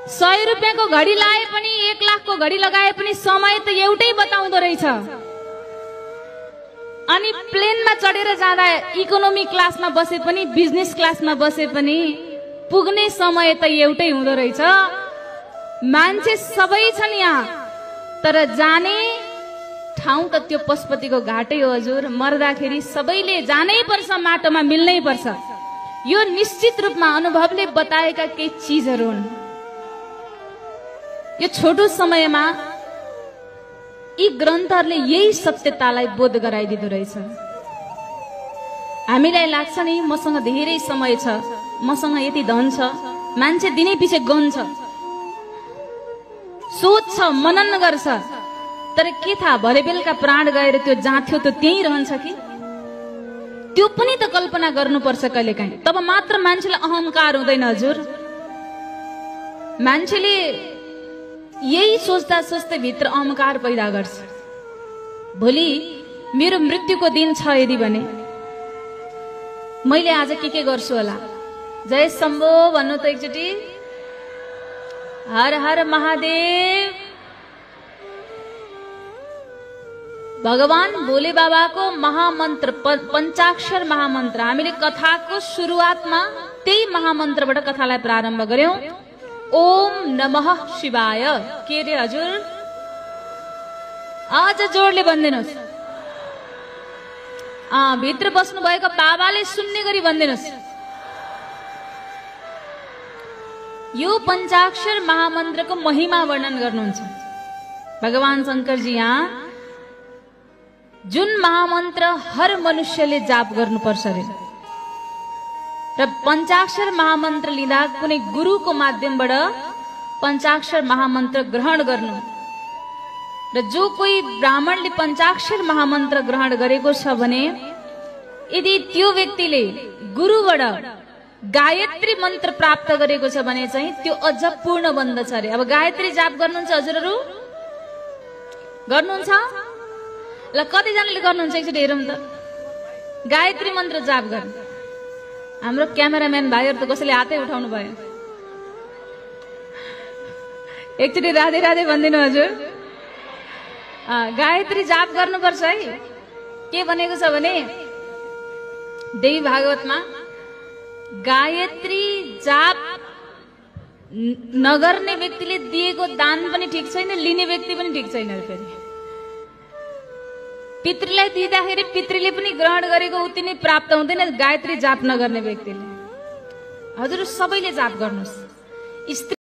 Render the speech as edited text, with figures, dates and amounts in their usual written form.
100 रुपैयाँको घडी लाए पनि 1 लाखको घडी लगाए पनि समय त एउटै बताउँदो रहेछ। अनि प्लेनमा चढेर जाँदा इकोनोमी क्लासमा बसे पनि बिजनेस क्लासमा बसे पनि पुग्ने समय त एउटै हुँदो रहेछ। मान्छे सबै छन् यहाँ, तर जाने ठाउँ त त्यो पशुपतिको घाटै हो हजुर। मर्दाखेरि सबैले जानै पर्छ, माटोमा मिल्नै पर्छ। यो निश्चित रूपमा अनुभवले बताएका केही चीजहरू हुन्। यो छोटो समयमा यी ग्रन्थहरूले यही सत्यतालाई बोध गराइदिँदो रहेछ। हामीलाई लाग्छ नि मसँग धेरै समय छ, मसँग यति धन छ, मान्छे दिनै पछि गन्छ, सोच्छ, मनन गर्छ, तर के थाहा भरे बेलुका प्राण गएर त्यो जहाँ थियो त्यो त्यही रहन्छ कि? त्यो पनि त कल्पना गर्नुपर्छ कहिलेकाहीँ। तब मात्र मान्छेलाई अहंकार हुँदैन हजुर। मान्छेले यही सोच्दा सोच्दै भित्र अहंकार पैदा गर्छ। भोलि मेरो मृत्युको दिन छ यदि भने मैले आज के गर्छु होला? जय शम्भो भन्नु त एकचोटि। हर हर महादेव। भगवान भोले बाबाको महामन्त्र पञ्चाक्षर महामन्त्र, हामीले कथाको सुरुवातमा त्यही महामन्त्रबाट कथालाई प्रारम्भ गर्यौं। ओम नमः शिवाय। के रे हजुर? आज जोडले भन्दिनुहोस्। भित्र बस्नु भएको बाबाले सुन्ने गरी भन्दिनुहोस्। यो पञ्चाक्षर महामन्त्रको महिमा वर्णन गर्नुहुन्छ भगवान शंकरजी। यहाँ जुन महामन्त्र हर मनुष्यले जाप गर्नुपर्छ रे, र पञ्चाक्षर महामन्त्र लिँदा कुनै गुरुको माध्यमबाट पञ्चाक्षर महामन्त्र ग्रहण गर्नु, र जो कोही ब्राह्मणले पञ्चाक्षर महामन्त्र ग्रहण गरेको छ भने यदि त्यो व्यक्तिले गुरुबाट गायत्री मन्त्र प्राप्त गरेको छ भने चाहिँ त्यो अझ पूर्ण बन्दछ अरे। अब गायत्री जाप गर्नुहुन्छ हजुरहरू? गर्नुहुन्छ? ल कतिजनाले गर्नुहुन्छ एकचोटि हेरौँ त। गायत्री मन्त्र जाप गर्नु। हाम्रो क्यामेराम्यान भाइहरू त कसैले हातै उठाउनु भयो। एकचोटि राधे राधे भन्दिनु हजुर। गायत्री जाप गर्नुपर्छ है। के भनेको छ भने देवी भागवतमा गायत्री जाप नगर्ने व्यक्तिले दिएको दान पनि ठिक छैन, लिने व्यक्ति पनि ठिक छैन। फेरि पितृलाई दिँदाखेरि पितृले पनि ग्रहण गरेको उति नै प्राप्त हुँदैन गायत्री जाप नगर्ने व्यक्तिले। हजुर सबैले जाप गर्नुहोस्।